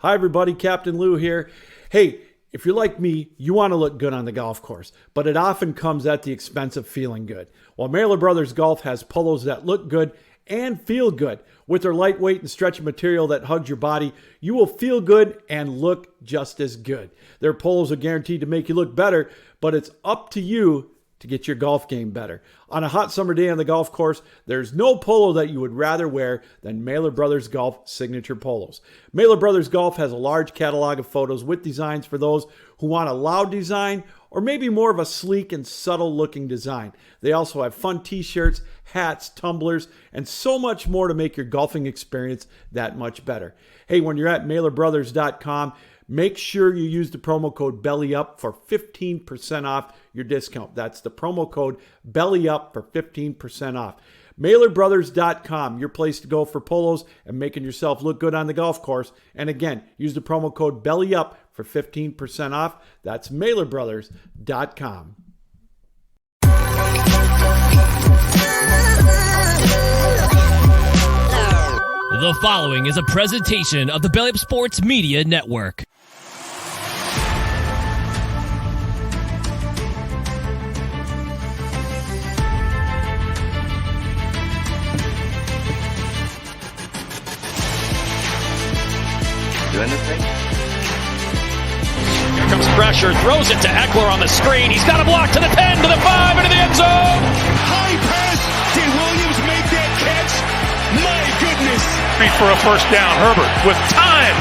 Hi, everybody. Captain Lou here. Hey, if you're like me, you want to look good on the golf course, but it often comes at the expense of feeling good. Well, Mailer Brothers Golf has polos that look good and feel good. With their lightweight and stretchy material that hugs your body, you will feel good and look just as good. Their polos are guaranteed to make you look better, but it's up to you to get your golf game better. On a hot summer day on the golf course, there's no polo that you would rather wear than Mailer Brothers Golf signature polos. Mailer Brothers Golf has a large catalog of photos with designs for those who want a loud design or maybe more of a sleek and subtle looking design. They also have fun t-shirts, hats, tumblers, and so much more to make your golfing experience that much better. Hey, when you're at MailerBrothers.com, make sure you use the promo code BELLYUP for 15% off your discount. That's the promo code BELLYUP for 15% off. MailerBrothers.com, your place to go for polos and making yourself look good on the golf course. And again, use the promo code BELLYUP for 15% off. That's MailerBrothers.com. The following is a presentation of the Belly Up Sports Media Network. Doing this thing? Here comes pressure, throws it to Eckler on the screen. He's got a block to the 10, to the 5, into the end zone. High pass. Did Williams make that catch? My goodness. Feet for a first down. Herbert with time.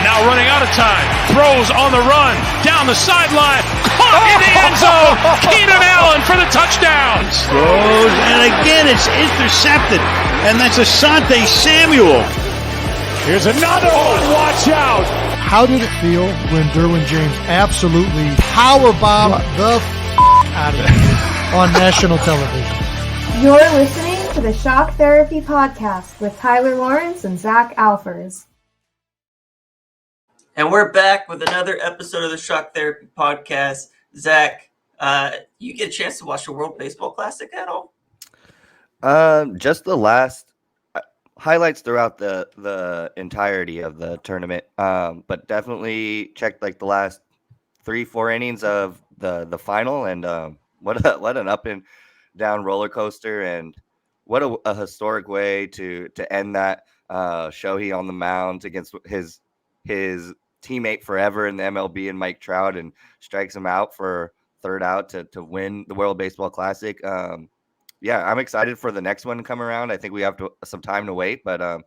Now running out of time. Throws on the run. Down the sideline. Caught in the end zone. Keenan Allen for the touchdown. Throws, and again it's intercepted. And that's Asante Samuel. Here's another one. Watch out. How did it feel when Derwin James absolutely powerbombed the out of you on national television? You're listening to the Shock Therapy Podcast with Tyler Lawrence and Zach Alfers. And we're back with another episode of the Shock Therapy Podcast. Zach, you get a chance to watch the World Baseball Classic at all? Just the last highlights throughout the entirety of the tournament. But definitely checked like the last 3-4 innings of the final, and what an up and down roller coaster, and what a historic way to end that. Shohei on the mound against his teammate forever in the MLB and Mike Trout, and strikes him out for third out to win the World Baseball Classic. Yeah, I'm excited for the next one to come around. I think we have some time to wait, but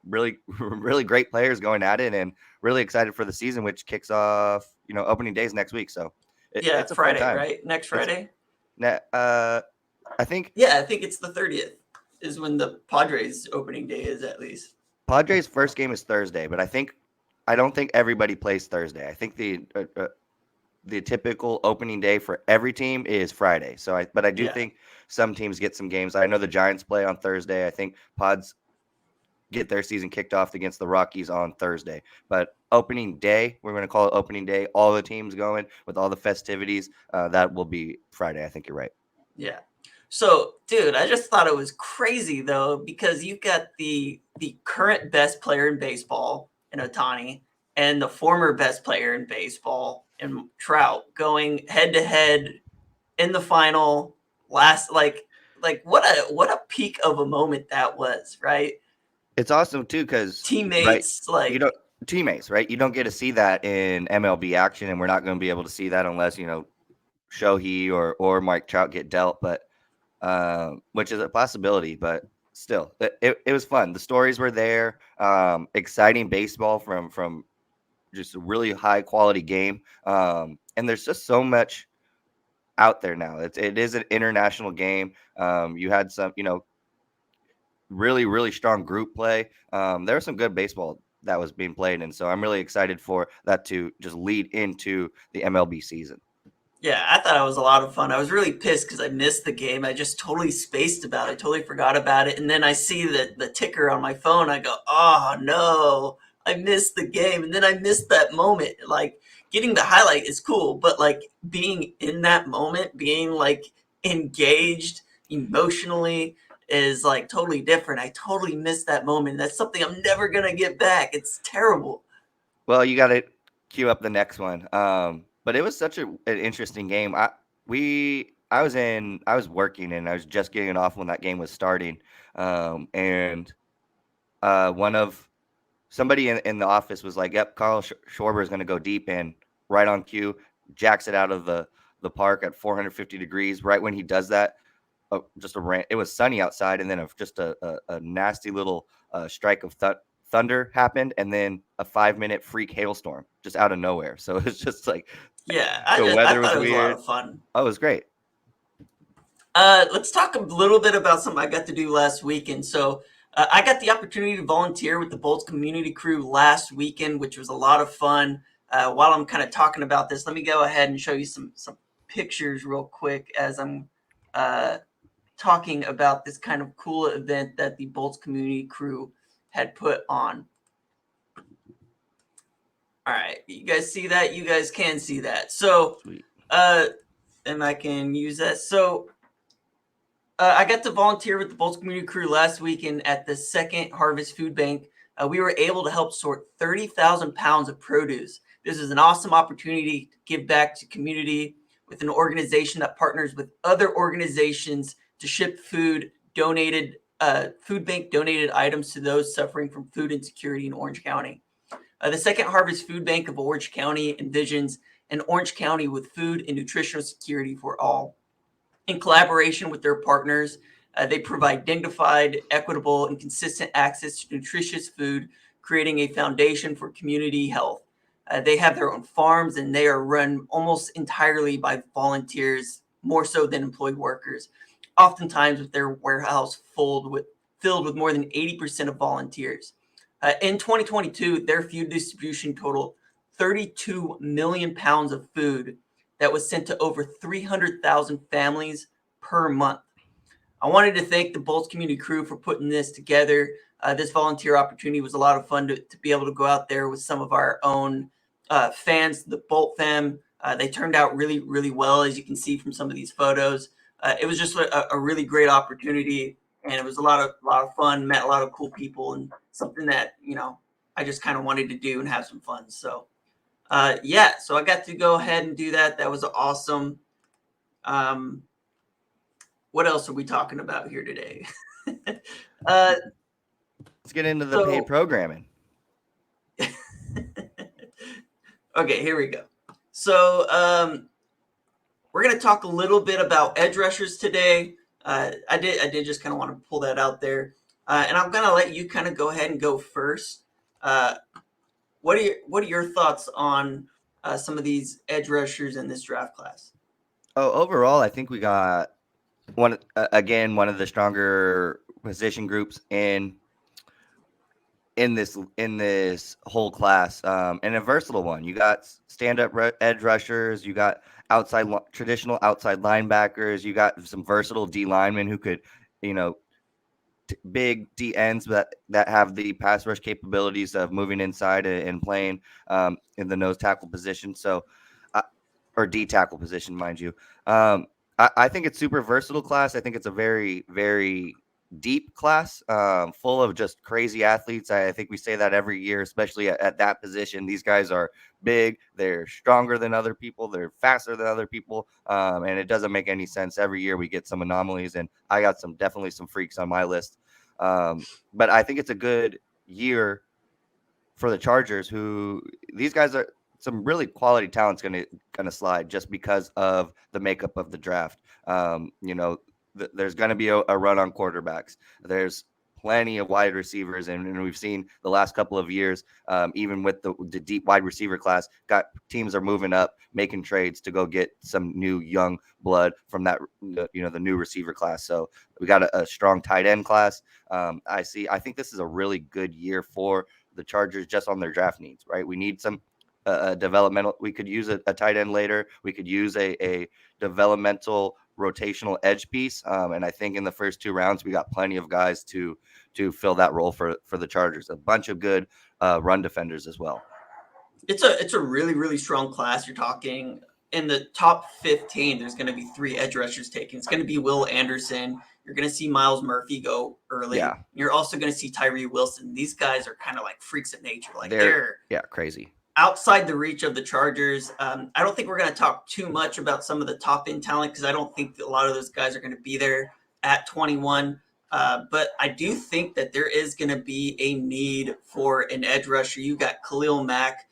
really, really great players going at it, and really excited for the season, which kicks off, opening days next week. So it's Friday, right? Next Friday. I think. Yeah, I think it's the 30th is when the Padres opening day is, at least. Padres' first game is Thursday, but I don't think everybody plays Thursday. I think the typical opening day for every team is Friday. But I do think some teams get some games. I know the Giants play on Thursday. I think Pods get their season kicked off against the Rockies on Thursday. But opening day, we're going to call it opening day. All the teams going with all the festivities. That will be Friday. I think you're right. Yeah. So, dude, I just thought it was crazy, though, because you've got the current best player in baseball in Ohtani and the former best player in baseball in Trout going head to head in the final. Last, like what a peak of a moment that was, right? It's awesome too, because teammates, right? Teammates, right? You don't get to see that in MLB action, and we're not going to be able to see that unless Shohei or Mike Trout get dealt, but which is a possibility. But still, it was fun. The stories were there. Exciting baseball from just a really high quality game, and there's just so much out there now. It is an international game. You had some, really, really strong group play. There was some good baseball that was being played, and so I'm really excited for that to just lead into the MLB season. Yeah, I thought it was a lot of fun. I was really pissed because I missed the game. I just totally spaced about it, totally forgot about it. And then I see the ticker on my phone. I go, oh, no, I missed the game. And then I missed that moment. Like, getting the highlight is cool, but, like, being in that moment, being, like, engaged emotionally is, like, totally different. I totally missed that moment. That's something I'm never going to get back. It's terrible. Well, you got to queue up the next one. But it was such an interesting game. I was working and I was just getting off when that game was starting. And somebody in the office was like, "Yep, Carl Schwarber is going to go deep in right on cue, jacks it out of the park at 450 degrees." Right when he does that, it was sunny outside, and then just a nasty little strike of thunder happened, and then a 5-minute freak hailstorm just out of nowhere. So it's just like, I weather thought was it was weird. a lot of fun. Oh, it was great. Let's talk a little bit about something I got to do last weekend. So I got the opportunity to volunteer with the Bolts community crew last weekend, which was a lot of fun. While I'm kind of talking about this, let me go ahead and show you some pictures real quick as I'm talking about this kind of cool event that the Bolts community crew had put on. All right, you guys see that? You guys can see that. So, and I can use that. So, I got to volunteer with the Bolts community crew last weekend at the Second Harvest Food Bank. We were able to help sort 30,000 pounds of produce. This is an awesome opportunity to give back to community with an organization that partners with other organizations to ship food bank donated items to those suffering from food insecurity in Orange County. The Second Harvest Food Bank of Orange County envisions an Orange County with food and nutritional security for all. In collaboration with their partners, they provide dignified, equitable, and consistent access to nutritious food, creating a foundation for community health. They have their own farms, and they are run almost entirely by volunteers, more so than employed workers, oftentimes with their warehouse filled with more than 80% of volunteers. In 2022, their food distribution totaled 32 million pounds of food that was sent to over 300,000 families per month. I wanted to thank the Bolts community crew for putting this together. This volunteer opportunity was a lot of fun to be able to go out there with some of our own fans, the Bolt fam. They turned out really, really well, as you can see from some of these photos. It was just a really great opportunity, and it was a lot of fun. Met a lot of cool people, and something that I just kind of wanted to do and have some fun. So. So I got to go ahead and do that. That was awesome. What else are we talking about here today? Let's get into the paid programming. Okay, here we go. So we're going to talk a little bit about edge rushers today. I did just kind of want to pull that out there. And I'm going to let you kind of go ahead and go first. What are your thoughts on some of these edge rushers in this draft class? Oh, overall, I think we got one of the stronger position groups in this whole class, and a versatile one. You got stand-up edge rushers, you got traditional outside linebackers, you got some versatile D linemen who could, big D ends that have the pass rush capabilities of moving inside and playing in the nose tackle position. So, or D tackle position, mind you. I think it's super versatile class. I think it's a very, very deep class, full of just crazy athletes. I think we say that every year, especially at that position. These guys are big. They're stronger than other people. They're faster than other people. And it doesn't make any sense. Every year we get some anomalies, and I got definitely some freaks on my list. But I think it's a good year for the Chargers, who these guys are some really quality talent's going to slide just because of the makeup of the draft. There's going to be a run on quarterbacks. There's plenty of wide receivers, and we've seen the last couple of years, even with the deep wide receiver class, teams are moving up, making trades to go get some new young blood from that, the new receiver class. So we got a strong tight end class. I think this is a really good year for the Chargers just on their draft needs, right? We need some developmental. We could use a tight end later. We could use a developmental rotational edge piece. And I think in the first 2 rounds, we got plenty of guys to fill that role for the Chargers. A bunch of good run defenders as well. It's a really, really strong class. You're talking in the top 15, there's going to be 3 edge rushers taken. It's going to be Will Anderson. You're going to see Miles Murphy go early. Yeah. You're also going to see Tyree Wilson. These guys are kind of like freaks of nature. Like they're crazy. outside the reach of the Chargers. I don't think we're going to talk too much about some of the top end talent because I don't think a lot of those guys are going to be there at 21. But I do think that there is going to be a need for an edge rusher. You got Khalil Mack,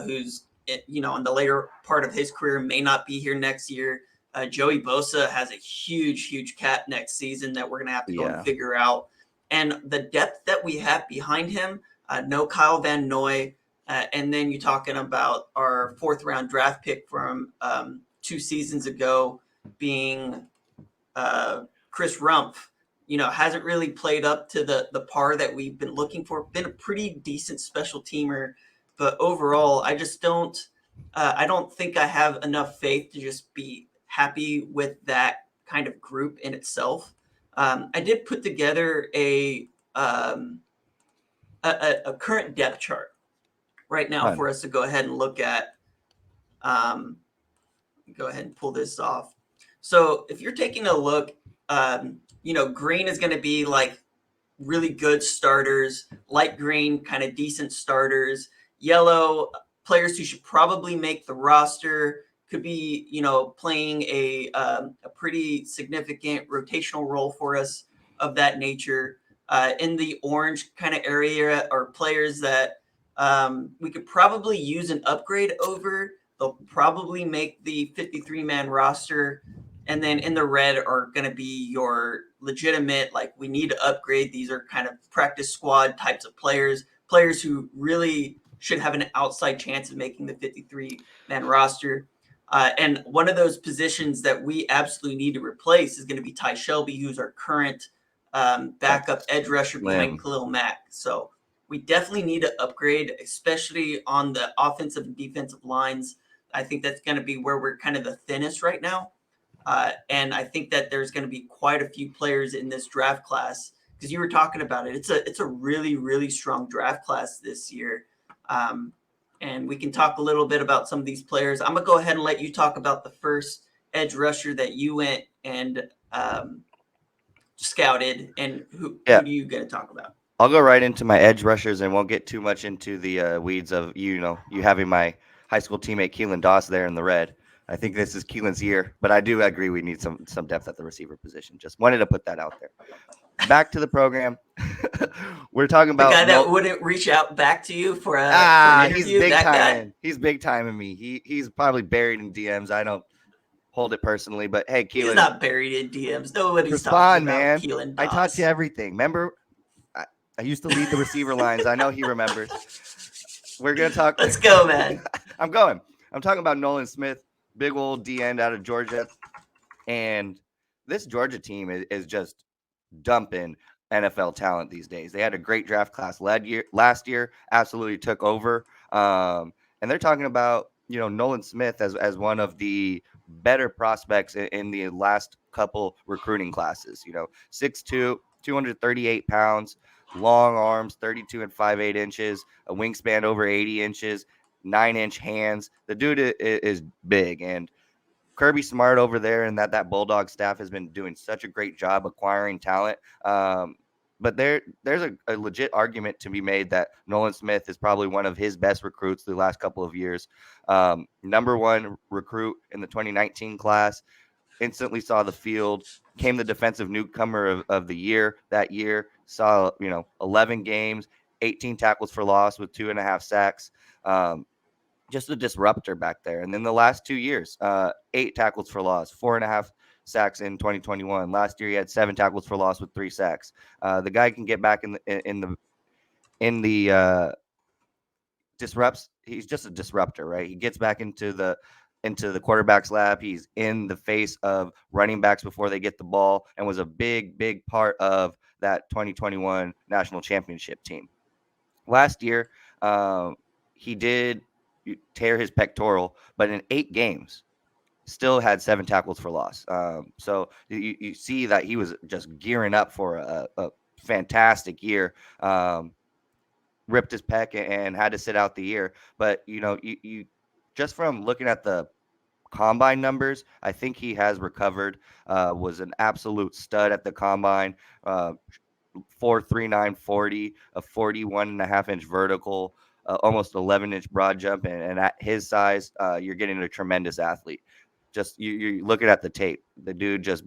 who's in the later part of his career, may not be here next year. Joey Bosa has a huge cap next season that we're going to have to go and figure out. And the depth that we have behind him, no Kyle Van Noy, and then you're talking about our 4th round draft pick from 2 seasons ago being Chris Rumpf. Hasn't really played up to the par that we've been looking for. Been a pretty decent special teamer, but overall, I just don't. I don't think I have enough faith to just be happy with that kind of group in itself. I did put together a current depth chart right now for us to go ahead and look at. Go ahead and pull this off. So if you're taking a look, green is going to be like really good starters, light green, kind of decent starters, yellow players who should probably make the roster, could be, playing a pretty significant rotational role for us of that nature. In the orange kind of area are players that we could probably use an upgrade over. They'll probably make the 53-man roster. And then in the red are going to be your legitimate, like, we need to upgrade. These are kind of practice squad types of players who really should have an outside chance of making the 53-man roster. And one of those positions that we absolutely need to replace is going to be Ty Shelby, who's our current backup edge rusher behind Khalil Mack. So we definitely need to upgrade, especially on the offensive and defensive lines. I think that's going to be where we're kind of the thinnest right now. And I think that there's going to be quite a few players in this draft class because you were talking about it. It's a really, really strong draft class this year. And we can talk a little bit about some of these players. I'm going to go ahead and let you talk about the first edge rusher that you went and scouted, and who are you going to talk about? I'll go right into my edge rushers and won't get too much into the weeds of, you having my high school teammate Keelan Doss there in the red. I think this is Keelan's year, but I do agree we need some depth at the receiver position. Just wanted to put that out there. Back to the program. We're talking about the guy that wouldn't reach out back to you for an interview. He's big time. He's big time in me. He's probably buried in DMs. I don't hold it personally, but hey, Keelan, he's not buried in DMs. Nobody's talking about man. Keelan Doss. I taught you everything. Remember, I used to lead the receiver lines. I know he remembers. We're gonna talk. Let's go, man. I'm going. I'm talking about Nolan Smith, big old D end out of Georgia, and this Georgia team is just dumping NFL talent these days. They had a great draft class last year, absolutely took over. And they're talking about, Nolan Smith as one of the better prospects in the last couple recruiting classes. 6'2", 238 pounds, long arms, 32 and 5/8 inches, a wingspan over 80 inches, 9-inch hands. The dude is big, and Kirby Smart over there and that Bulldog staff has been doing such a great job acquiring talent. But there's a legit argument to be made that Nolan Smith is probably one of his best recruits the last couple of years. Number 1 recruit in the 2019 class, instantly saw the field, came the defensive newcomer of the year that year, saw 11 games, 18 tackles for loss with 2.5 sacks. Just a disruptor back there. And then the last 2 years, 8 tackles for loss, 4.5 sacks in 2021. Last year, he had 7 tackles for loss with 3 sacks. The guy can get back in the disrupts. He's just a disruptor, right? He gets back into the quarterback's lap. He's in the face of running backs before they get the ball, and was a big part of that 2021 national championship team. Last year, he did tear his pectoral, but in 8 games still had 7 tackles for loss. So you see that he was just gearing up for a fantastic year. Ripped his pec and had to sit out the year. But you just from looking at the combine numbers, I think he has recovered. Was an absolute stud at the combine. 4.39 40, a 41.5-inch vertical. almost 11-inch broad jump, and at his size, you're getting a tremendous athlete. Just you're looking at the tape. The dude just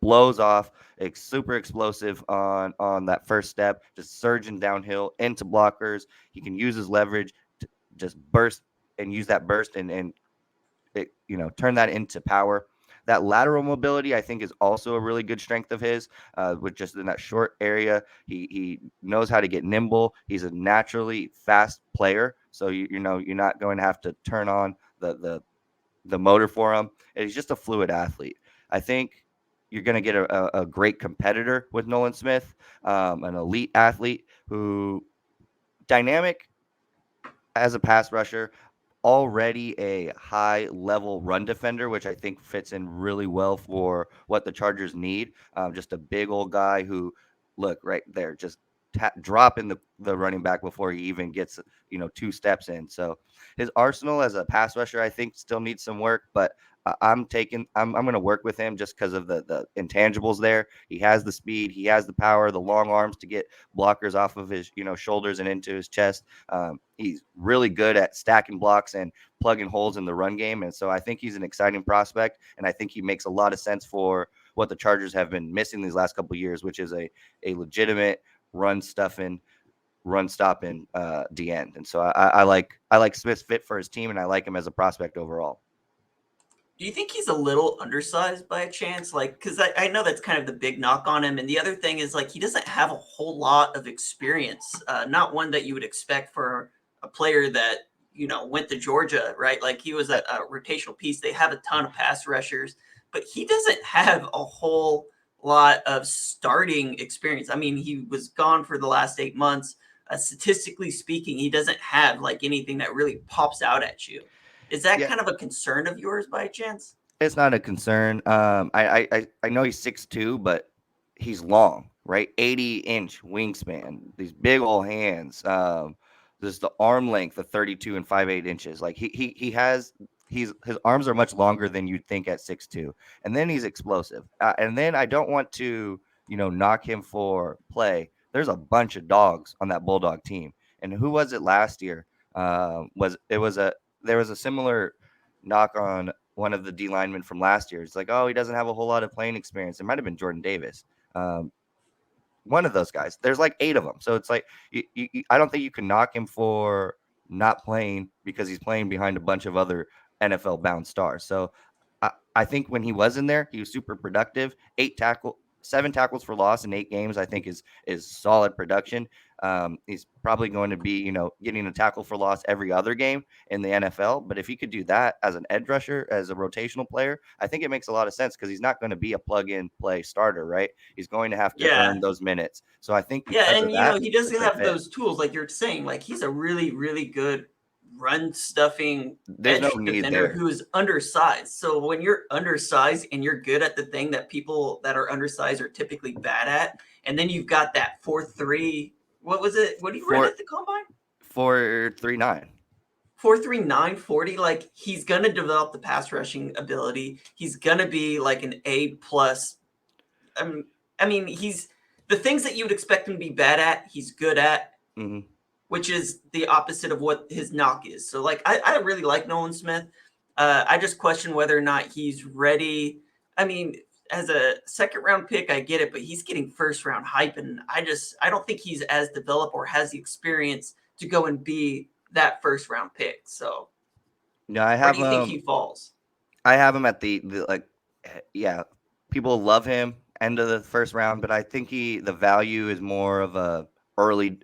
blows off. It's super explosive on that first step, just surging downhill into blockers. He can use his leverage to just burst and use that burst and turn that into power. That lateral mobility, I think, is also a really good strength of his. With just in that short area, he knows how to get nimble. He's a naturally fast player, so you're not going to have to turn on the motor for him. And he's just a fluid athlete. I think you're going to get a great competitor with Nolan Smith, an elite athlete who dynamic as a pass rusher, already a high level run defender, which I think fits in really well for what the Chargers need. Just a big old guy who, look right there, just dropping the running back before he even gets 2 steps in. So his arsenal as a pass rusher, I think, still needs some work, but I'm going to work with him just because of the intangibles there. He has the speed, he has the power, the long arms to get blockers off of his shoulders and into his chest. He's really good at stacking blocks and plugging holes in the run game, and so I think he's an exciting prospect, and I think he makes a lot of sense for what the Chargers have been missing these last couple of years, which is a legitimate run stopping D end. And so I like Smith's fit for his team, and I like him as a prospect overall. Do you think he's a little undersized by a chance? Like, because I know that's kind of the big knock on him. And the other thing is, like, he doesn't have a whole lot of experience, not one that you would expect for a player that, went to Georgia, right? Like, he was a rotational piece. They have a ton of pass rushers, but he doesn't have a whole lot of starting experience. I mean, he was gone for the last 8 months. Statistically speaking, he doesn't have, like, anything that really pops out at you. Is that kind of a concern of yours by chance? It's not a concern. I know he's 6'2", but he's long, right? 80-inch wingspan, these big old hands. There's the arm length of 32 and 5/8 inches. Like his arms are much longer than you'd think at 6'2", and then he's explosive. And then I don't want to knock him for play. There's a bunch of dogs on that Bulldog team, and who was it last year? There was a similar knock on one of the D linemen from last year. It's like, oh, he doesn't have a whole lot of playing experience. It might have been Jordan Davis. One of those guys. There's like 8 of them. So it's like, I don't think you can knock him for not playing because he's playing behind a bunch of other NFL bound stars. So I think when he was in there, he was super productive. 7 tackles for loss in 8 games, I think is solid production. He's probably going to be, getting a tackle for loss every other game in the NFL. But if he could do that as an edge rusher, as a rotational player, I think it makes a lot of sense because he's not going to be a plug-in play starter, right? He's going to have to earn those minutes. So I think he doesn't have those tools like you're saying. Like, he's a really, really good run stuffing edge defender who is undersized. So when you're undersized and you're good at the thing that people that are undersized are typically bad at, and then you've got that 4.3. What was it? What do you run at the combine? 4.39. 4.39 40. Like, he's gonna develop the pass rushing ability. He's gonna be like an A+. I mean, he's the things that you would expect him to be bad at, he's good at. Mm-hmm. Which is the opposite of what his knock is. So, like, I really like Nolan Smith. I just question whether or not he's ready. I mean, as a second-round pick, I get it, but he's getting first-round hype, and I don't think he's as developed or has the experience to go and be that first-round pick. So, no, where do you think he falls? I have him at the people love him end of the first round, but I think the value is more of a early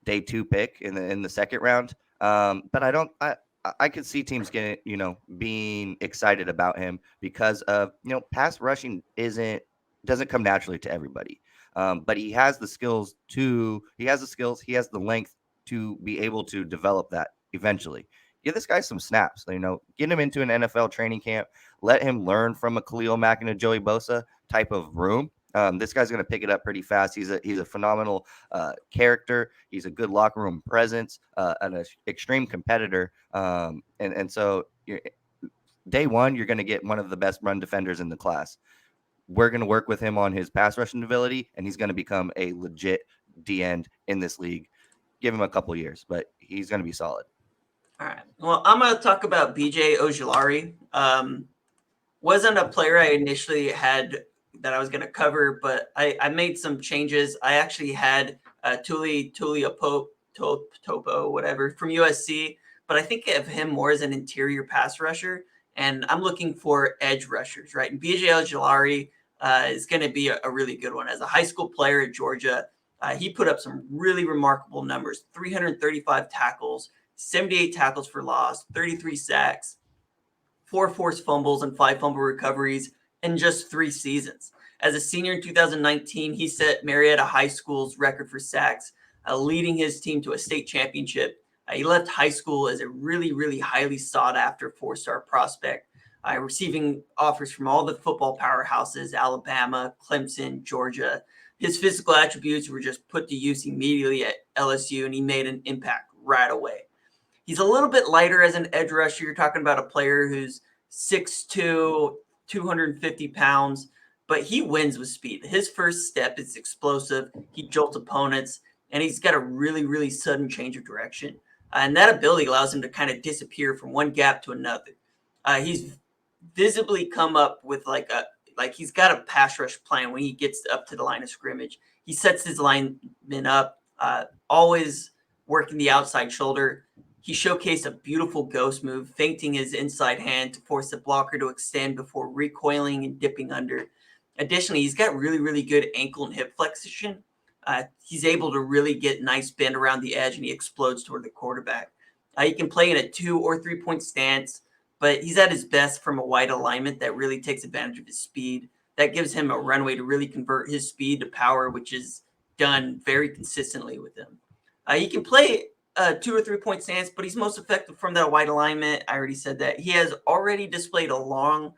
day 2 pick in the second round. But I could see teams getting, being excited about him because of, pass rushing doesn't come naturally to everybody. But he has the skills, he has the length to be able to develop that eventually. Give this guy some snaps, get him into an NFL training camp, let him learn from a Khalil Mack and a Joey Bosa type of room. This guy's going to pick it up pretty fast. He's a phenomenal character. He's a good locker room presence, an extreme competitor. And so day 1, you're going to get one of the best run defenders in the class. We're going to work with him on his pass rushing ability, and he's going to become a legit D end in this league give him a couple years, but he's going to be solid. All right. Well, I'm going to talk about BJ Ojulari. Wasn't a player I initially had that I was going to cover, but I made some changes. I actually had Topo, whatever, from USC, but I think of him more as an interior pass rusher, and I'm looking for edge rushers, right? And BJ Ojulari is going to be a really good one. As a high school player at Georgia, he put up some really remarkable numbers: 335 tackles, 78 tackles for loss, 33 sacks, 4 forced fumbles, and 5 fumble recoveries in just 3 seasons. As a senior in 2019, he set Marietta High School's record for sacks, leading his team to a state championship. He left high school as a really, really highly sought-after 4-star prospect, receiving offers from all the football powerhouses: Alabama, Clemson, Georgia. His physical attributes were just put to use immediately at LSU, and he made an impact right away. He's a little bit lighter as an edge rusher. You're talking about a player who's 6'2", 250 pounds, but he wins with speed. His first step is explosive. He jolts opponents, and he's got a really, really sudden change of direction. And that ability allows him to kind of disappear from one gap to another. He's visibly come up with he's got a pass rush plan when he gets up to the line of scrimmage. He sets his linemen up, always working the outside shoulder. He showcased a beautiful ghost move, feinting his inside hand to force the blocker to extend before recoiling and dipping under. Additionally, he's got really, really good ankle and hip flexion. He's able to really get nice bend around the edge, and he explodes toward the quarterback. He can play in a 2 or 3 point stance, but he's at his best from a wide alignment that really takes advantage of his speed. That gives him a runway to really convert his speed to power, which is done very consistently with him. He can play 2 or 3 point stance, but he's most effective from that wide alignment. I already said that. He has already displayed a long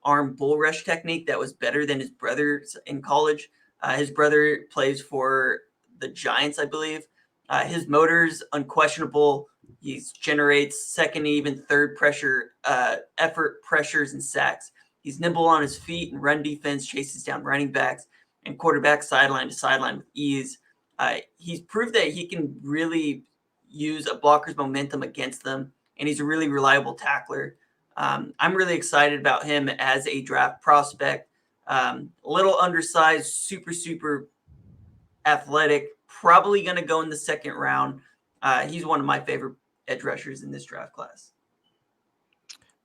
arm bull rush technique that was better than his brother's in college. His brother plays for the Giants, I believe. His motor's unquestionable. He generates second, even third pressure, effort pressures and sacks. He's nimble on his feet, and run defense chases down running backs and quarterback sideline to sideline with ease. He's proved that he can really use a blocker's momentum against them, and he's a really reliable tackler. I'm really excited about him as a draft prospect. A little undersized, super athletic, probably going to go in the second round. He's one of my favorite edge rushers in this draft class.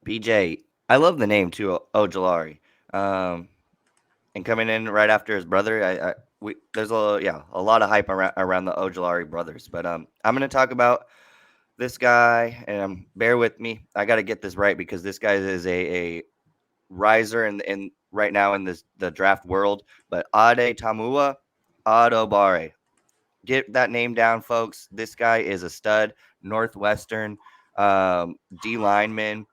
BJ, I love the name too, Ojulari. And coming in right after his brother, there's a lot of hype around the Ojulari brothers. But I'm going to talk about this guy, and bear with me. I got to get this right because this guy is a riser in right now in the draft world. But Adetomiwa Adebawore. Get that name down, folks. This guy is a stud. Northwestern D lineman.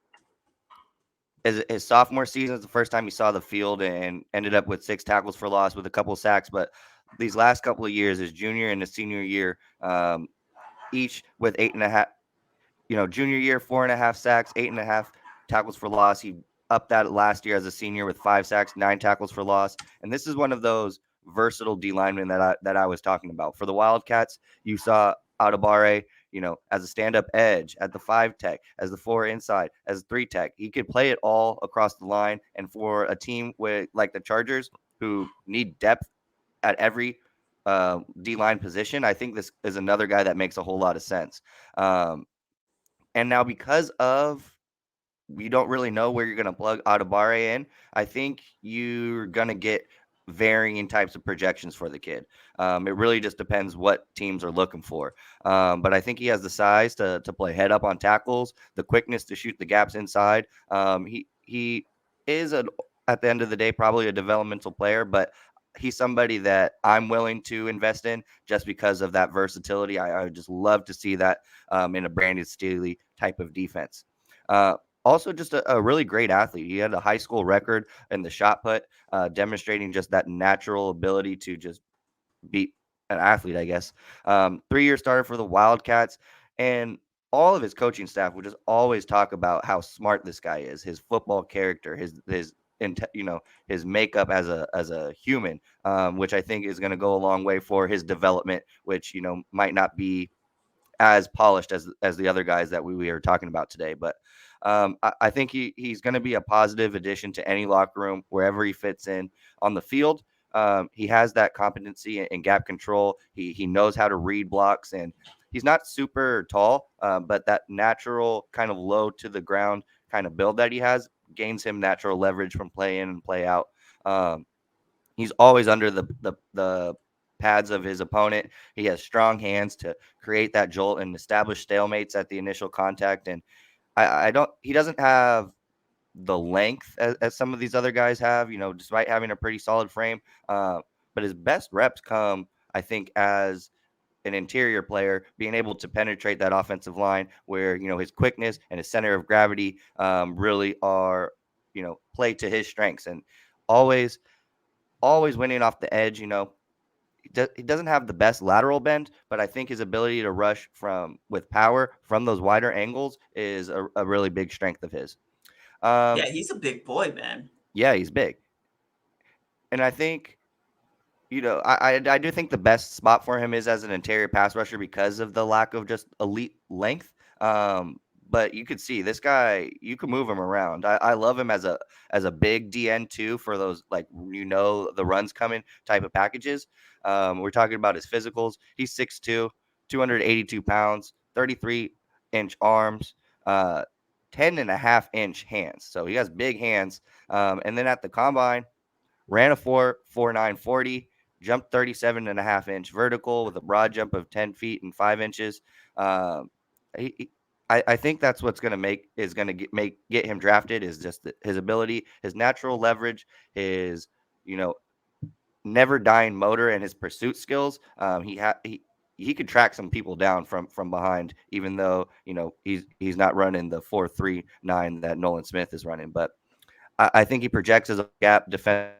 His sophomore season is the first time he saw the field and ended up with 6 tackles for loss with a couple of sacks. But these last couple of years, his junior and his senior year, each with 8.5. Junior year 4.5 sacks, 8.5 tackles for loss. He upped that last year as a senior with 5 sacks, 9 tackles for loss. And this is one of those versatile D linemen that I was talking about. For the Wildcats, you saw Adebawore, as a stand-up edge, at the 5 tech, as the 4 inside, as a 3 tech. He could play it all across the line. And for a team like the Chargers, who need depth at every D-line position, I think this is another guy that makes a whole lot of sense. And now because of we don't really know where you're going to plug Adebawore in, I think you're going to get varying types of projections for the kid. It really just depends what teams are looking for. But I think he has the size to play head up on tackles, the quickness to shoot the gaps inside. He is, at the end of the day, probably a developmental player, but he's somebody that I'm willing to invest in just because of that versatility. I would just love to see that in a Brandon Staley type of defense. Also, just a really great athlete. He had a high school record in the shot put, demonstrating just that natural ability to just be an athlete, I guess. 3-year starter for the Wildcats, and all of his coaching staff would just always talk about how smart this guy is, his football character, his makeup as a human, which I think is going to go a long way for his development, which might not be as polished as the other guys that we are talking about today. But I think he's going to be a positive addition to any locker room wherever he fits in on the field. He has that competency in gap control. He knows how to read blocks, and he's not super tall, but that natural kind of low to the ground kind of build that he has gains him natural leverage from play in and play out. He's always under the pads of his opponent. He has strong hands to create that jolt and establish stalemates at the initial contact. And he doesn't have the length as some of these other guys have, despite having a pretty solid frame. But his best reps come, I think, as an interior player, being able to penetrate that offensive line where, his quickness and his center of gravity really are, play to his strengths, and always winning off the edge. He doesn't have the best lateral bend, but I think his ability to rush with power from those wider angles is a really big strength of his. Yeah, he's a big boy, man. Yeah, he's big. And I think, I do think the best spot for him is as an interior pass rusher because of the lack of just elite length. But you could see this guy, you can move him around. I love him as a big DN too, for those, like, the run's coming type of packages. We're talking about his physicals. He's 6'2", 282 pounds, 33-inch arms, 10.5-inch hands. So he has big hands. And then at the combine, ran a 4.49 40, jumped 37.5-inch vertical with a broad jump of 10 feet and 5 inches. I think that's what's going to get him drafted, is just his ability, his natural leverage, his never dying motor, and his pursuit skills. He could track some people down from behind, even though he's not running the 4.39 that Nolan Smith is running. But I think he projects as a gap defense,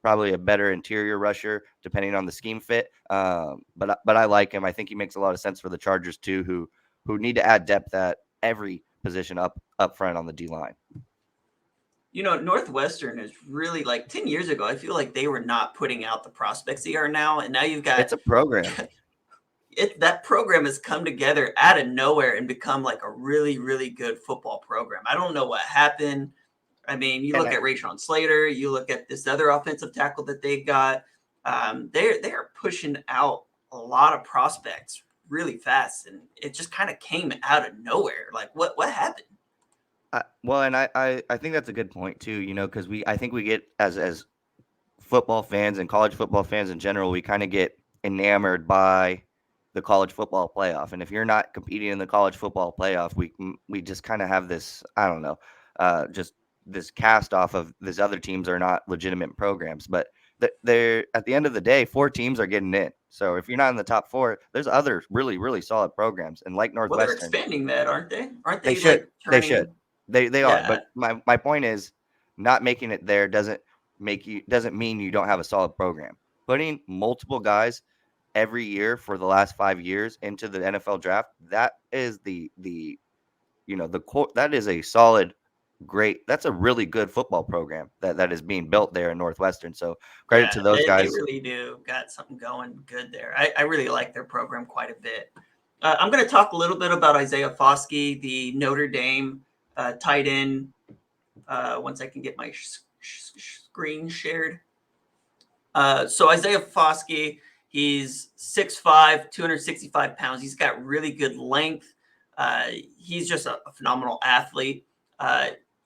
probably a better interior rusher depending on the scheme fit. But I like him. I think he makes a lot of sense for the Chargers too, who need to add depth at every position up front on the D line. Northwestern is really, like, 10 years ago, I feel like they were not putting out the prospects they are now, and now you've got, it's a program. That program has come together out of nowhere and become like a really, really good football program. I don't know what happened. I mean, you look at Rashawn Slater, you look at this other offensive tackle that they got. They are pushing out a lot of prospects really fast, and it just kind of came out of nowhere. Like, what happened? And I think that's a good point too. Because I think we get as football fans and college football fans in general, we kind of get enamored by the college football playoff, and if you're not competing in the college football playoff, we just kind of have this, I don't know, just this cast off of these other teams are not legitimate programs. But they're, at the end of the day, 4 teams are getting in. So if you're not in the top 4, there's other really, really solid programs. And like Northwestern, well, they're expanding that, aren't they? Aren't they? They should. Like, they should. They are. But my point is, not making it there doesn't mean you don't have a solid program. Putting multiple guys every year for the last 5 years into the NFL draft, that is the core. That is a solid, great. That's a really good football program that is being built there in Northwestern. So credit to those guys. They really do got something going good there. I really like their program quite a bit. I'm going to talk a little bit about Isaiah Foskey, the Notre Dame tight end. Once I can get my screen shared. So Isaiah Foskey, he's 6'5", 265 pounds. He's got really good length. He's just a phenomenal athlete.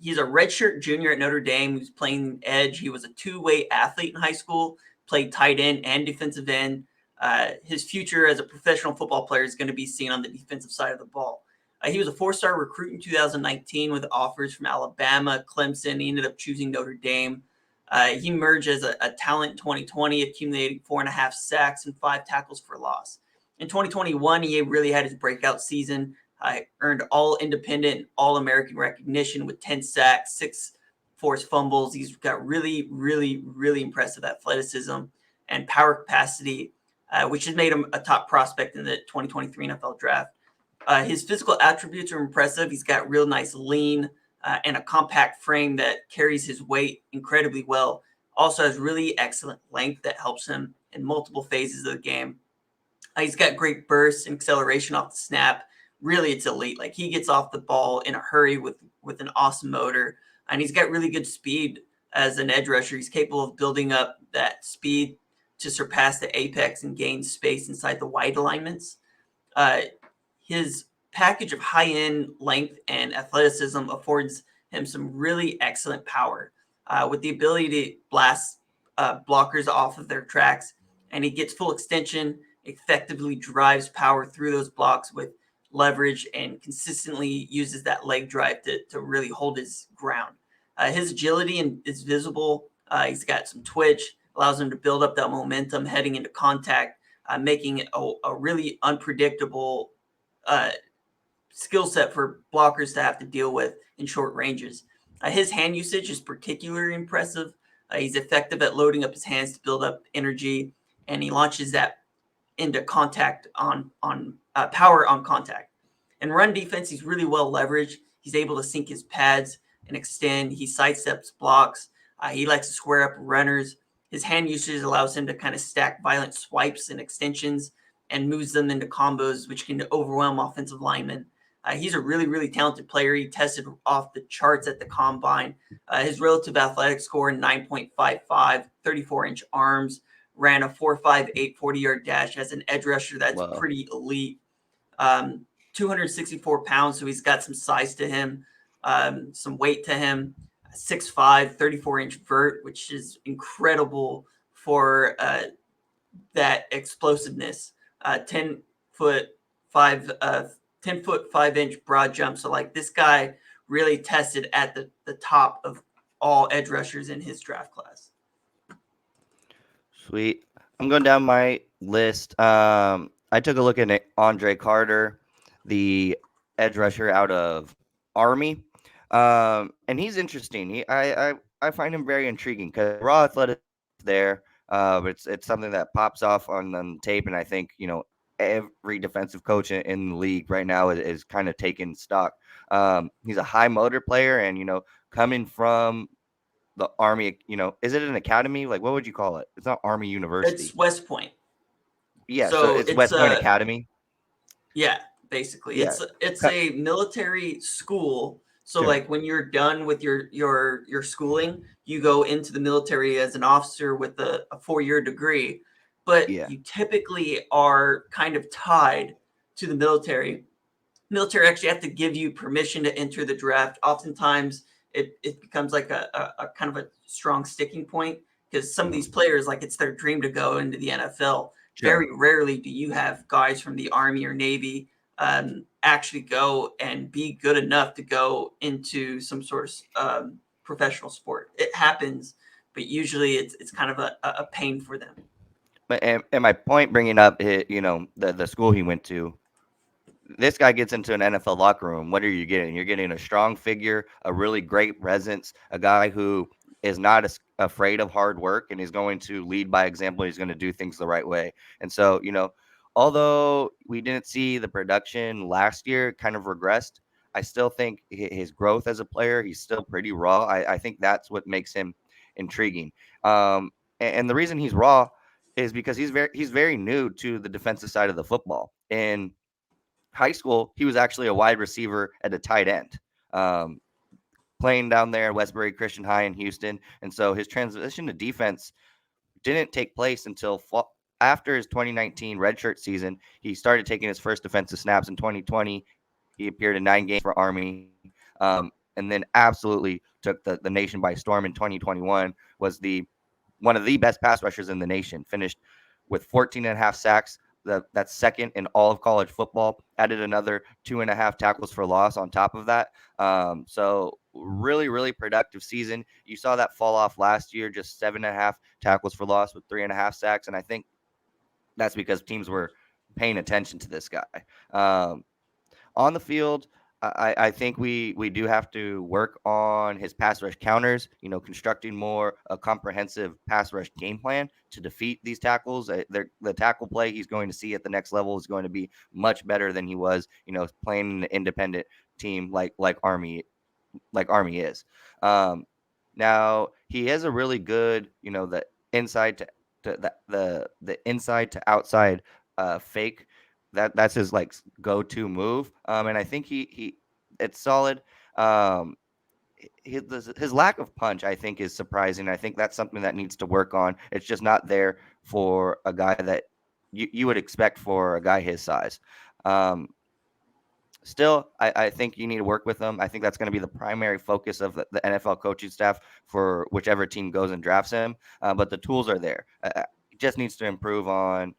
He's a redshirt junior at Notre Dame. He was playing edge. He was a two-way athlete in high school, played tight end and defensive end. His future as a professional football player is going to be seen on the defensive side of the ball. He was a 4-star recruit in 2019 with offers from Alabama, Clemson. He ended up choosing Notre Dame. He emerged as a talent in 2020, accumulating 4.5 sacks and 5 tackles for loss. In 2021, he really had his breakout season. Earned all independent, all-American recognition with 10 sacks, 6 forced fumbles. He's got really, really, really impressive athleticism and power capacity, which has made him a top prospect in the 2023 NFL draft. His physical attributes are impressive. He's got real nice lean and a compact frame that carries his weight incredibly well. Also has really excellent length that helps him in multiple phases of the game. He's got great burst and acceleration off the snap. Really, it's elite. Like, he gets off the ball in a hurry with an awesome motor, and he's got really good speed as an edge rusher. He's capable of building up that speed to surpass the apex and gain space inside the wide alignments. His package of high-end length and athleticism affords him some really excellent power, with the ability to blast blockers off of their tracks, and he gets full extension, effectively drives power through those blocks with leverage, and consistently uses that leg drive to really hold his ground. His agility is visible. He's got some twitch, allows him to build up that momentum heading into contact, making it a really unpredictable skill set for blockers to have to deal with in short ranges. His hand usage is particularly impressive. He's effective at loading up his hands to build up energy, and he launches that into contact on power on contact. In run defense, he's really well leveraged. He's able to sink his pads and extend. He sidesteps blocks. He likes to square up runners. His hand usage allows him to kind of stack violent swipes and extensions and moves them into combos, which can overwhelm offensive linemen. He's a really, really talented player. He tested off the charts at the combine. His relative athletic score, 9.55, 34-inch arms, ran a 4.58 40-yard dash as an edge rusher. That's pretty elite. 264 pounds, so he's got some size to him, some weight to him. 6'5", 34-inch vert, which is incredible for that explosiveness. 10 foot 5-inch broad jump. So like, this guy really tested at the top of all edge rushers in his draft class. Sweet. I'm going down my list. I took a look at Andre Carter, the edge rusher out of Army. And he's interesting. I find him very intriguing because raw athletic there. But it's something that pops off on tape, and I think every defensive coach in the league right now is kind of taking stock. He's a high motor player, and coming from the Army, is it an academy? Like, what would you call it? It's not Army University. It's West Point. Yeah, so it's West Point Academy. Yeah, basically, Yeah. it's a military school. So Sure. like, when you're done with your schooling, you go into the military as an officer with a 4-year degree. But you typically are kind of tied to the military. Military actually have to give you permission to enter the draft. Oftentimes, it becomes like a kind of a strong sticking point, because some of these players, like, it's their dream to go into the NFL. Sure. Very rarely do you have guys from the Army or Navy actually go and be good enough to go into some sort of professional sport. It happens, but usually it's kind of a pain for them. And my point bringing up, the school he went to, this guy gets into an NFL locker room. What are you getting? You're getting a strong figure, a really great presence, a guy who is not afraid of hard work, and he's going to lead by example. He's going to do things the right way. And so, although we didn't see the production last year, kind of regressed, I still think his growth as a player, he's still pretty raw. I think that's what makes him intriguing. And the reason he's raw is because he's very new to the defensive side of the football. In high school, he was actually a wide receiver at a tight end, playing down there at Westbury Christian High in Houston. And so his transition to defense didn't take place until after his 2019 redshirt season. He started taking his first defensive snaps in 2020. He appeared in 9 games for Army, and then absolutely took the nation by storm in 2021. Was one of the best pass rushers in the nation. Finished with 14.5 sacks. That's second in all of college football. Added another 2.5 tackles for loss on top of that. So really, really productive season. You saw that fall off last year, just 7.5 tackles for loss with 3.5 sacks. And I think that's because teams were paying attention to this guy. On the field, I think we do have to work on his pass rush counters, constructing more a comprehensive pass rush game plan to defeat these tackles. The tackle play he's going to see at the next level is going to be much better than he was, playing in an independent team like Army is. Now he has a really good, the inside to the inside to outside fake. That's his like go-to move. And I think it's solid. His lack of punch, I think, is surprising. I think that's something that needs to work on. It's just not there for a guy that you would expect for a guy his size. Still, I think you need to work with him. I think that's going to be the primary focus of the NFL coaching staff for whichever team goes and drafts him. But the tools are there. He just needs to improve on,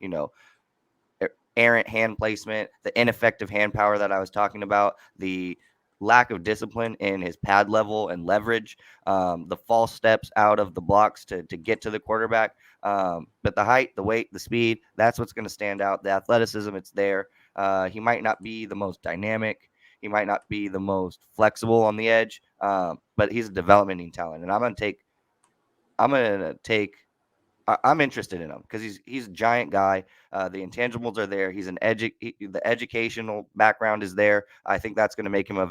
errant hand placement, the ineffective hand power that I was talking about, the lack of discipline in his pad level and leverage, the false steps out of the blocks to get to the quarterback. But the height, the weight, the speed, that's what's going to stand out. The athleticism, it's there. He might not be the most dynamic. He might not be the most flexible on the edge, but he's a developmental talent. And I'm interested in him because he's a giant guy. The intangibles are there. He's the educational background is there. I think that's going to make him a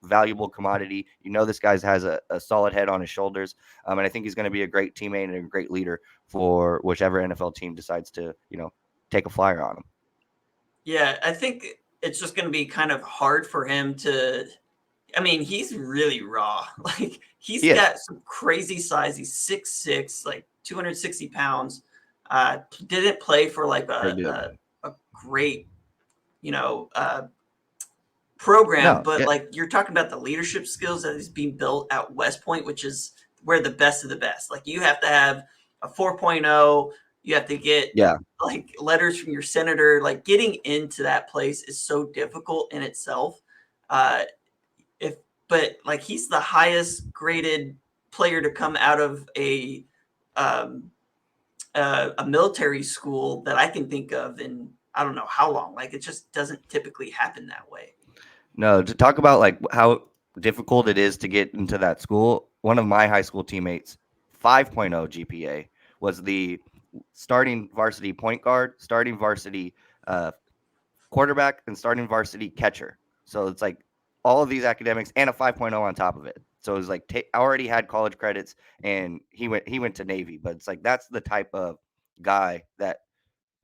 valuable commodity. This guy has a solid head on his shoulders, and I think he's going to be a great teammate and a great leader for whichever NFL team decides to take a flyer on him. Yeah, I think it's just going to be kind of hard for him to. I mean, he's really raw. Like he's got some crazy size. He's 6'6", like 260 pounds. Didn't play for like a great, program, but like you're talking about the leadership skills that is being built at West Point, which is where the best of the best. Like you have to have a 4.0. You have to get like letters from your senator. Like getting into that place is so difficult in itself. But like he's the highest graded player to come out of a military school that I can think of in I don't know how long. Like it just doesn't typically happen that way. No, to talk about like how difficult it is to get into that school. One of my high school teammates, 5.0 GPA, was the starting varsity point guard, starting varsity quarterback, and starting varsity catcher. So it's like all of these academics and a 5.0 on top of it. So it was like already had college credits, and he went to Navy. But it's like that's the type of guy, that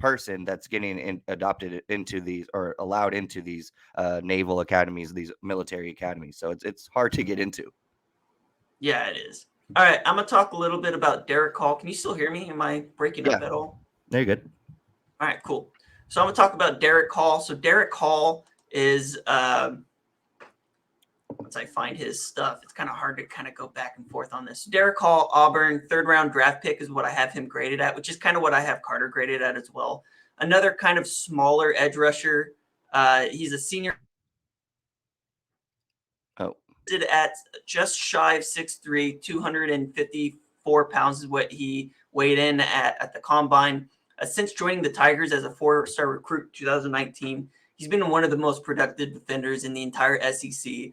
person that's getting adopted into these or allowed into these naval academies, these military academies. So it's hard to get into. Yeah, it is. All right, I'm gonna talk a little bit about Derick Hall. Can you still hear me? Am I breaking up at all? There you good. All right, cool. So I'm gonna talk about Derick Hall. So Derick Hall is once I find his stuff, it's kind of hard to kind of go back and forth on this. Derick Hall, Auburn, 3rd round draft pick is what I have him graded at, which is kind of what I have Carter graded at as well. Another kind of smaller edge rusher. He's a senior. At just shy of 6'3", 254 pounds is what he weighed in at the combine. Since joining the Tigers as a 4-star recruit 2019, he's been one of the most productive defenders in the entire SEC.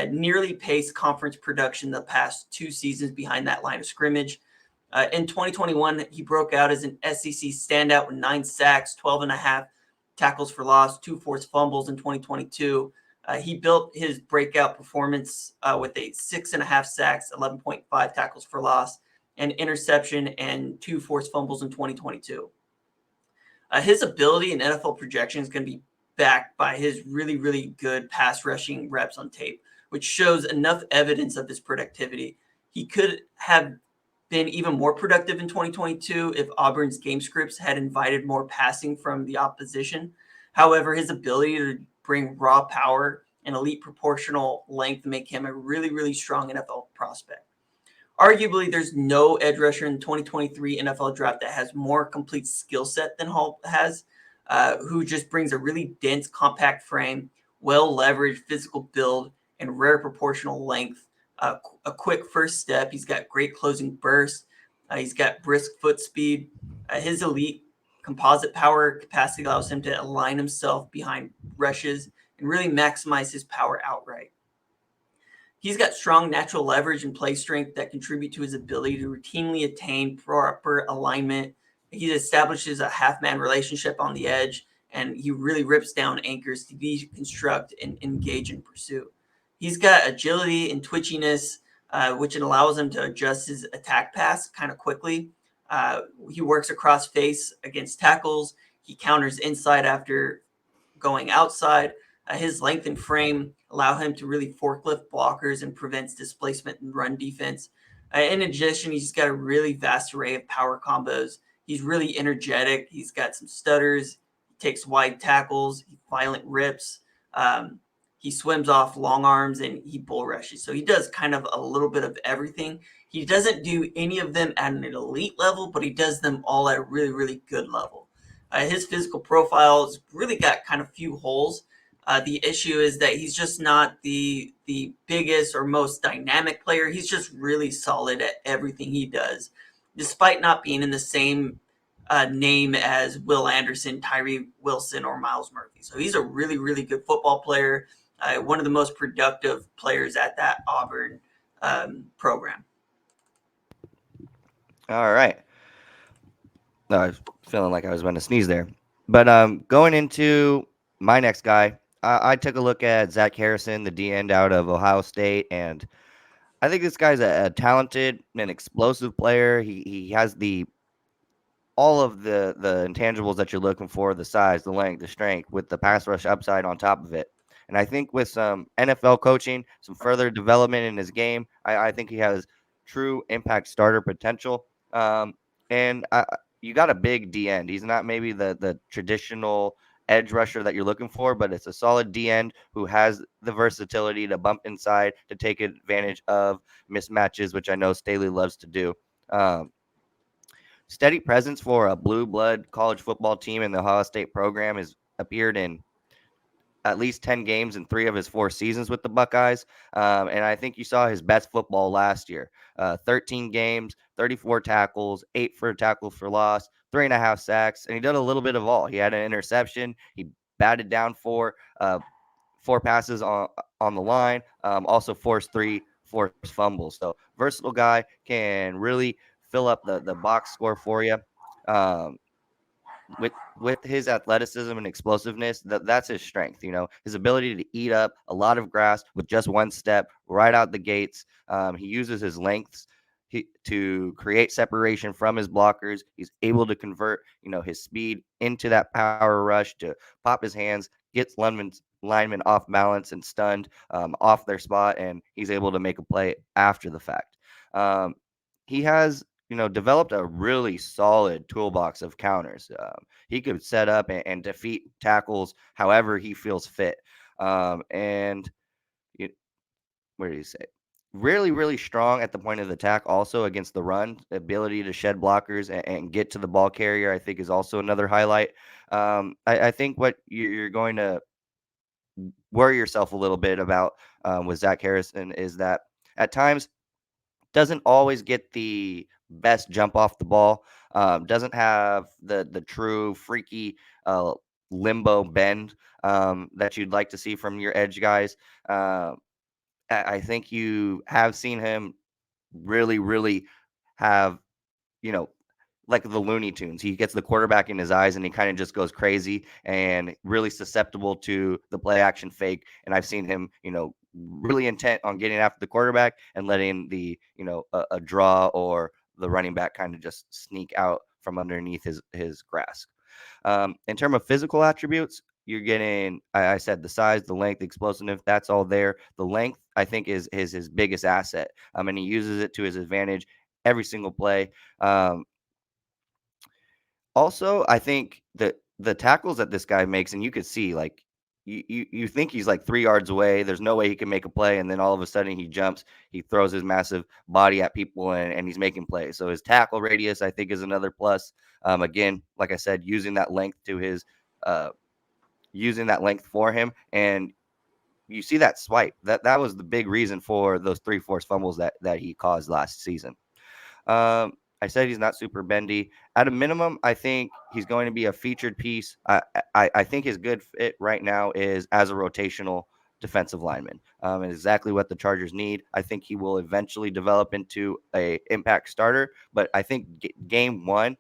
Nearly paced conference production the past 2 seasons behind that line of scrimmage. In 2021, he broke out as an SEC standout with 9 sacks, 12.5 tackles for loss, 2 forced fumbles in 2022. He built his breakout performance with a 6.5 sacks, 11.5 tackles for loss, an interception, and 2 forced fumbles in 2022. His ability in NFL projection is going to be backed by his really, really good pass rushing reps on tape, which shows enough evidence of his productivity. He could have been even more productive in 2022 if Auburn's game scripts had invited more passing from the opposition. However, his ability to bring raw power and elite proportional length make him a really, really strong NFL prospect. Arguably, there's no edge rusher in the 2023 NFL draft that has more complete skill set than Hall has, who just brings a really dense, compact frame, well-leveraged physical build, and rare proportional length. A quick first step. He's got great closing burst. He's got brisk foot speed. His elite composite power capacity allows him to align himself behind rushes and really maximize his power outright. He's got strong natural leverage and play strength that contribute to his ability to routinely attain proper alignment. He establishes a half-man relationship on the edge, and he really rips down anchors to deconstruct and engage in pursuit. He's got agility and twitchiness, which allows him to adjust his attack pass kind of quickly. He works across face against tackles. He counters inside after going outside. His length and frame allow him to really forklift blockers and prevents displacement in run defense. In addition, he's got a really vast array of power combos. He's really energetic. He's got some stutters. He takes wide tackles. Violent rips. He swims off long arms and he bull rushes. So he does kind of a little bit of everything. He doesn't do any of them at an elite level, but he does them all at a really, really good level. His physical profile's really got kind of few holes. The issue is that he's just not the biggest or most dynamic player. He's just really solid at everything he does, despite not being in the same name as Will Anderson, Tyree Wilson, or Miles Murphy. So he's a really, really good football player, one of the most productive players at that Auburn program. All right. No, I was feeling like I was going to sneeze there. But going into my next guy, I took a look at Zach Harrison, the D end out of Ohio State, and I think this guy's a talented and explosive player. He has all of the intangibles that you're looking for: the size, the length, the strength, with the pass rush upside on top of it. And I think with some NFL coaching, some further development in his game, I think he has true impact starter potential. And you got a big D end. He's not maybe the traditional edge rusher that you're looking for, but it's a solid D end who has the versatility to bump inside to take advantage of mismatches, which I know Staley loves to do. Steady presence for a blue blood college football team in the Ohio State program has appeared in at least 10 games in 3 of his 4 seasons with the Buckeyes. And I think you saw his best football last year. 13 games, 34 tackles, 8 for tackle for loss, 3.5 sacks, and he did a little bit of all. He had an interception. He batted down 4 passes on the line, also forced 3 forced fumbles. So versatile guy, can really fill up the box score for you. With his athleticism and explosiveness, that's his strength. His ability to eat up a lot of grass with just one step right out the gates. He uses his lengths to create separation from his blockers. He's able to convert his speed into that power rush to pop his hands, gets linemen off balance and stunned off their spot, and he's able to make a play after the fact. He has developed a really solid toolbox of counters. He could set up and defeat tackles however he feels fit. And where did he say? Really, really strong at the point of the attack, also against the run. Ability to shed blockers and get to the ball carrier, I think, is also another highlight. I think what you're going to worry yourself a little bit about with Zach Harrison is that at times doesn't always get the best jump off the ball, doesn't have the true freaky limbo bend that you'd like to see from your edge guys. I think you have seen him really, really have, like the Looney Tunes. He gets the quarterback in his eyes and he kind of just goes crazy and really susceptible to the play action fake. And I've seen him, really intent on getting after the quarterback and letting the, a draw or the running back kind of just sneak out from underneath his grasp. In terms of physical attributes, you're getting, I said, the size, the length, the explosiveness, that's all there. The length, I think, is his biggest asset. And he uses it to his advantage every single play. Also, I think that the tackles that this guy makes, and you could see, like, you think he's like 3 yards away. There's no way he can make a play. And then all of a sudden he jumps, he throws his massive body at people and he's making plays. So his tackle radius, I think, is another plus. Again, like I said, using that length for him. And you see that swipe. That was the big reason for those 3 forced fumbles that he caused last season. I said he's not super bendy. At a minimum, I think he's going to be a featured piece. I think his good fit right now is as a rotational defensive lineman, and exactly what the Chargers need. I think he will eventually develop into a impact starter, but I think game 1,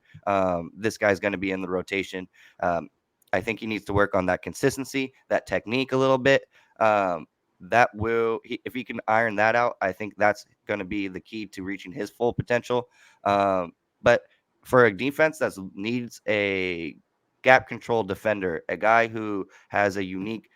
this guy's going to be in the rotation. I think he needs to work on that consistency, that technique a little bit. If he can iron that out, I think that's going to be the key to reaching his full potential. But for a defense that needs a gap control defender, a guy who has a unique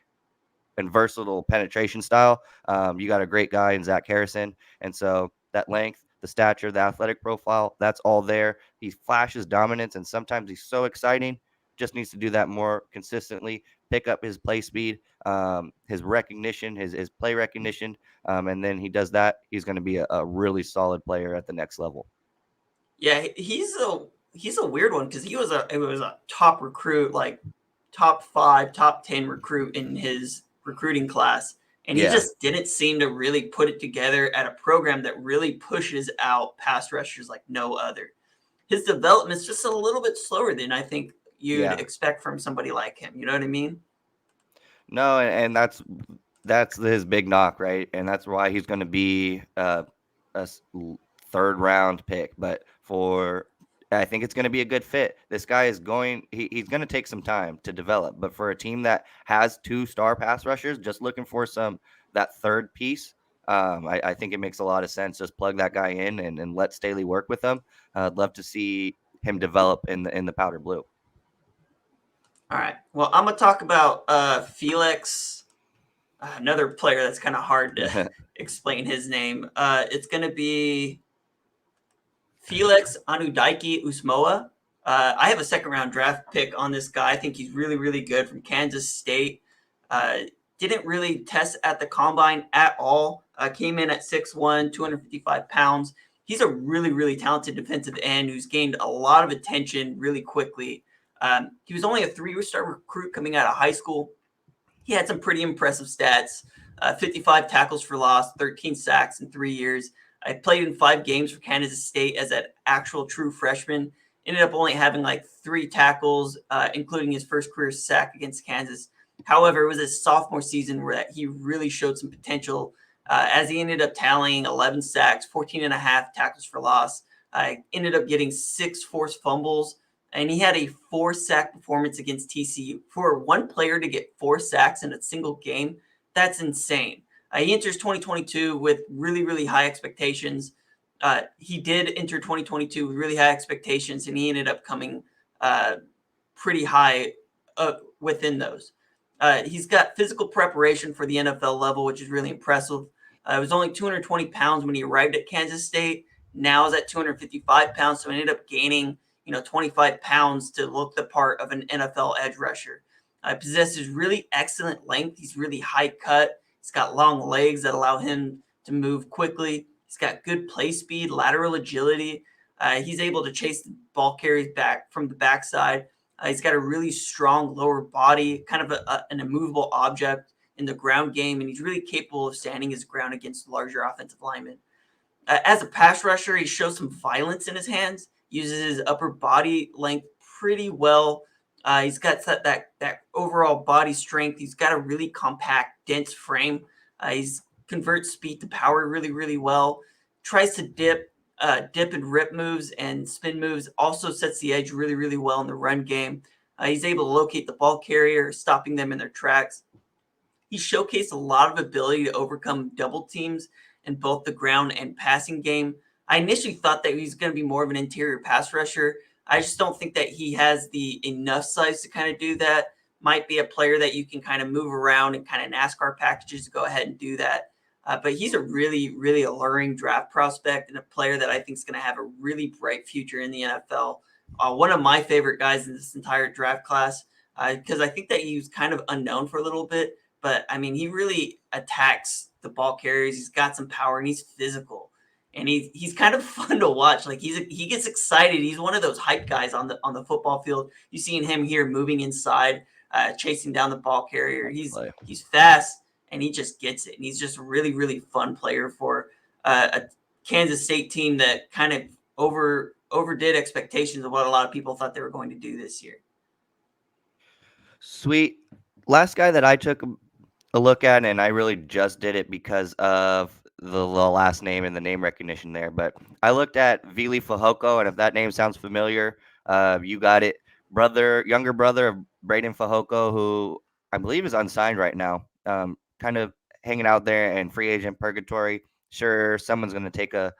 and versatile penetration style. You got a great guy in Zach Harrison. And so that length, the stature, the athletic profile, that's all there. He flashes dominance, and sometimes he's so exciting. Just needs to do that more consistently, pick up his play speed, his recognition, his play recognition. And then he does that, he's going to be a really solid player at the next level. Yeah, he's a weird one because it was a top recruit, like top 5, top 10 recruit in his recruiting class. And he just didn't seem to really put it together at a program that really pushes out pass rushers like no other. His development's just a little bit slower than I think you'd expect from somebody like him. You know what I mean? No, and that's his big knock, right? And that's why he's going to be a third round pick. But I think it's going to be a good fit. This guy is he's going to take some time to develop. But for a team that has 2-star pass rushers, just looking for that third piece, I think it makes a lot of sense. Just plug that guy in and let Staley work with him. I'd love to see him develop in the powder blue. All right. Well, I'm going to talk about Felix, another player that's kind of hard to explain his name. It's going to be Felix Anudike-Uzomah. I have a second-round draft pick on this guy. I think he's really, really good from Kansas State. Didn't really test at the combine at all. Came in at 6'1", 255 pounds. He's a really, really talented defensive end who's gained a lot of attention really quickly. He was only a 3-star recruit coming out of high school. He had some pretty impressive stats, 55 tackles for loss, 13 sacks in 3 years. I played in 5 games for Kansas State as an actual true freshman. Ended up only having like 3 tackles, including his first career sack against Kansas. However, it was his sophomore season where he really showed some potential as he ended up tallying 11 sacks, 14 and a half tackles for loss. Ended up getting 6 forced fumbles, and he had a 4-sack performance against TCU. For one player to get 4 sacks in a single game, that's insane. He enters 2022 with really, really high expectations. He did enter 2022 with really high expectations, and he ended up coming pretty high within those. He's got physical preparation for the NFL level, which is really impressive. He was only 220 pounds when he arrived at Kansas State. Now is at 255 pounds, so he ended up gaining 25 pounds to look the part of an NFL edge rusher. Possesses really excellent length. He's really high cut. He's got long legs that allow him to move quickly. He's got good play speed, lateral agility. He's able to chase the ball carries back from the backside. He's got a really strong lower body, kind of an immovable object in the ground game, and he's really capable of standing his ground against larger offensive linemen. As a pass rusher, he shows some violence in his hands, uses his upper body length pretty well. He's got that overall body strength. He's got a really compact, dense frame. He's converts speed to power really, really well. Tries to dip and rip moves and spin moves. Also sets the edge really, really well in the run game. He's able to locate the ball carrier, stopping them in their tracks. He showcased a lot of ability to overcome double teams in both the ground and passing game. I initially thought that he was going to be more of an interior pass rusher. I just don't think that he has the enough size to kind of do that. Might be a player that you can kind of move around and kind of NASCAR packages to go ahead and do that. But he's a really, really alluring draft prospect and a player that I think is going to have a really bright future in the NFL. One of my favorite guys in this entire draft class, because I think that he was kind of unknown for a little bit. But, I mean, he really attacks the ball carriers. He's got some power, and he's physical. And he's kind of fun to watch. Like he gets excited. He's one of those hype guys on the football field. You seen him here moving inside, chasing down the ball carrier. He's fast, and he just gets it. And he's just a really, really fun player for a Kansas State team that kind of overdid expectations of what a lot of people thought they were going to do this year. Sweet. Last guy that I took a look at, and I really just did it because of the last name and the name recognition there, but I looked at Fehoko, and if that name sounds familiar, you got it. Younger brother of Braden Fehoko, who I believe is unsigned right now, kind of hanging out there in free agent purgatory. Sure, someone's going to take a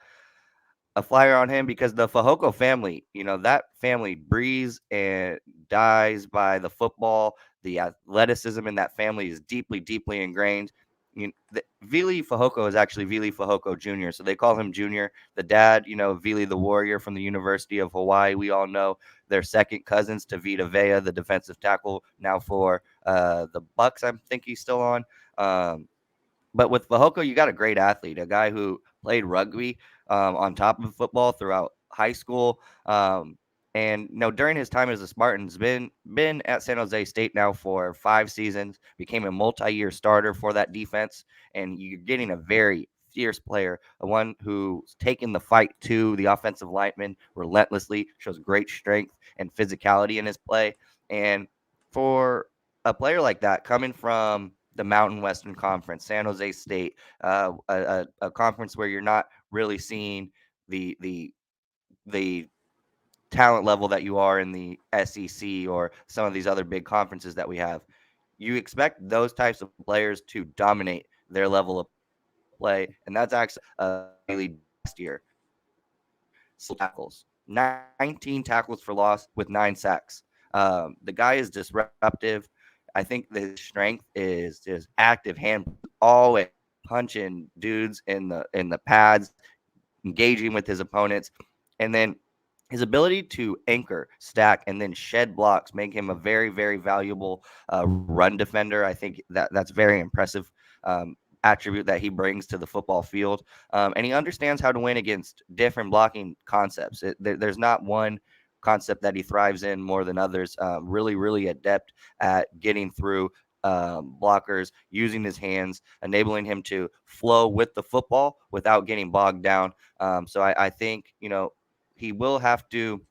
a flyer on him because the Fehoko family, that family breathes and dies by the football. The athleticism in that family is deeply, deeply ingrained. Vili Fehoko is actually Vili Fehoko Jr., so they call him Junior. The dad, Vili the Warrior from the University of Hawaii, we all know. They're second cousins to Vita Vea, the defensive tackle, now for the Bucks, I think he's still on. But with Fehoko, you got a great athlete, a guy who played rugby on top of football throughout high school. And during his time as a Spartans, been at San Jose State now for 5 seasons, became a multi-year starter for that defense, and you're getting a very fierce player, one who's taken the fight to the offensive lineman relentlessly, shows great strength and physicality in his play. And for a player like that coming from the Mountain Western Conference, San Jose State, a conference where you're not really seeing the talent level that you are in the SEC or some of these other big conferences that we have. You expect those types of players to dominate their level of play, and that's actually really last year. Tackles, 19 tackles for loss with 9 sacks. The guy is disruptive. I think his strength is just active hand, always punching dudes in the pads, engaging with his opponents, and then his ability to anchor, stack, and then shed blocks make him a very, very valuable run defender. I think that's very impressive attribute that he brings to the football field. And he understands how to win against different blocking concepts. There's not one concept that he thrives in more than others. Really, really adept at getting through blockers, using his hands, enabling him to flow with the football without getting bogged down. So I think, he will have to,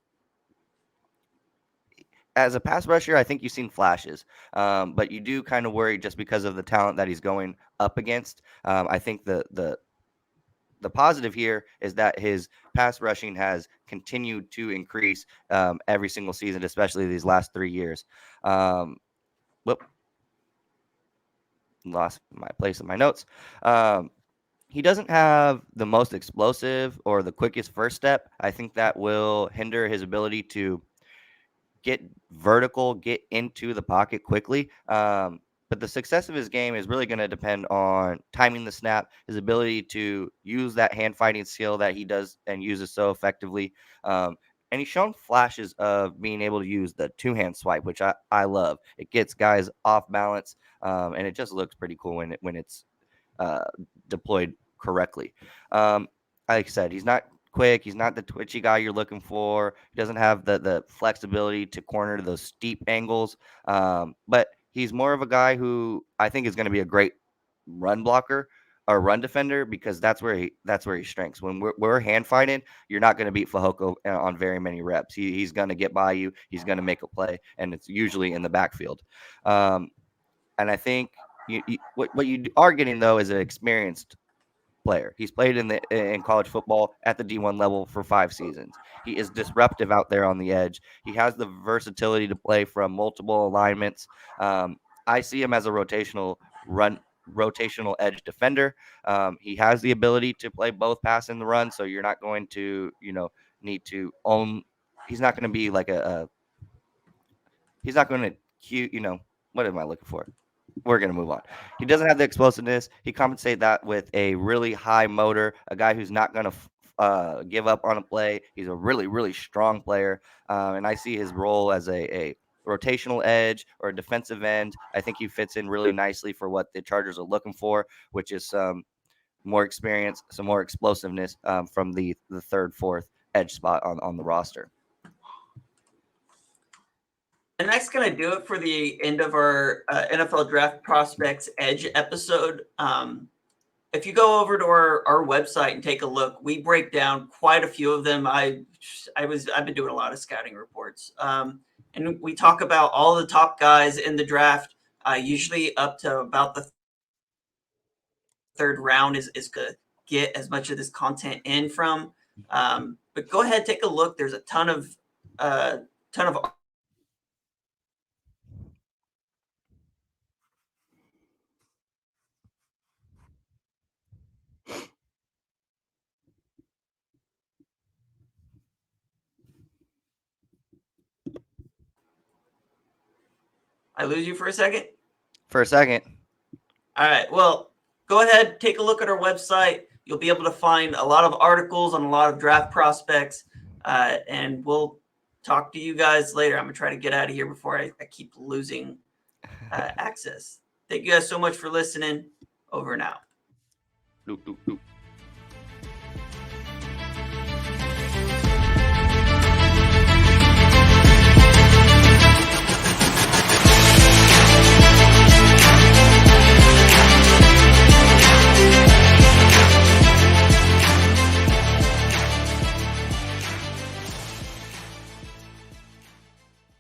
as a pass rusher, I think you've seen flashes, but you do kind of worry just because of the talent that he's going up against. I think the positive here is that his pass rushing has continued to increase every single season, especially these last 3 years. Lost my place in my notes. He doesn't have the most explosive or the quickest first step. I think that will hinder his ability to get vertical, get into the pocket quickly. But the success of his game is really going to depend on timing the snap, his ability to use that hand fighting skill that he does and uses so effectively. And he's shown flashes of being able to use the 2-hand swipe, which I love. It gets guys off balance, and it just looks pretty cool when it's deployed correctly. Like I said, he's not quick. He's not the twitchy guy you're looking for. He doesn't have the flexibility to corner to those steep angles. But he's more of a guy who I think is going to be a great run blocker or run defender because that's where he strengths. When we're hand fighting, you're not going to beat Fehoko on very many reps. He's going to get by you. He's going to make a play, and it's usually in the backfield. And I think what you are getting though is an experienced player. He's played in college football at the D1 level for 5 seasons. He is disruptive out there on the edge. He has the versatility to play from multiple alignments. I see him as a rotational edge defender. He has the ability to play both pass and the run, so you're not going to, need to own. He's not going to be like he's not going to what am I looking for? We're going to move on. He doesn't have the explosiveness. He compensates that with a really high motor, a guy who's not going to give up on a play. He's a really, really strong player. And I see his role as a rotational edge or a defensive end. I think he fits in really nicely for what the Chargers are looking for, which is some more experience, some more explosiveness from the third, fourth edge spot on the roster. And that's going to do it for the end of our NFL Draft Prospects Edge episode. If you go over to our website and take a look, we break down quite a few of them. I've been doing a lot of scouting reports, and we talk about all the top guys in the draft. Usually up to about the third round is good. Get as much of this content in from. But go ahead, take a look. There's a ton of I lose you for a second? For a second. All right. Well, go ahead, take a look at our website. You'll be able to find a lot of articles on a lot of draft prospects, and we'll talk to you guys later. I'm going to try to get out of here before I keep losing access. Thank you guys so much for listening. Over and out. Doop, doop, doop.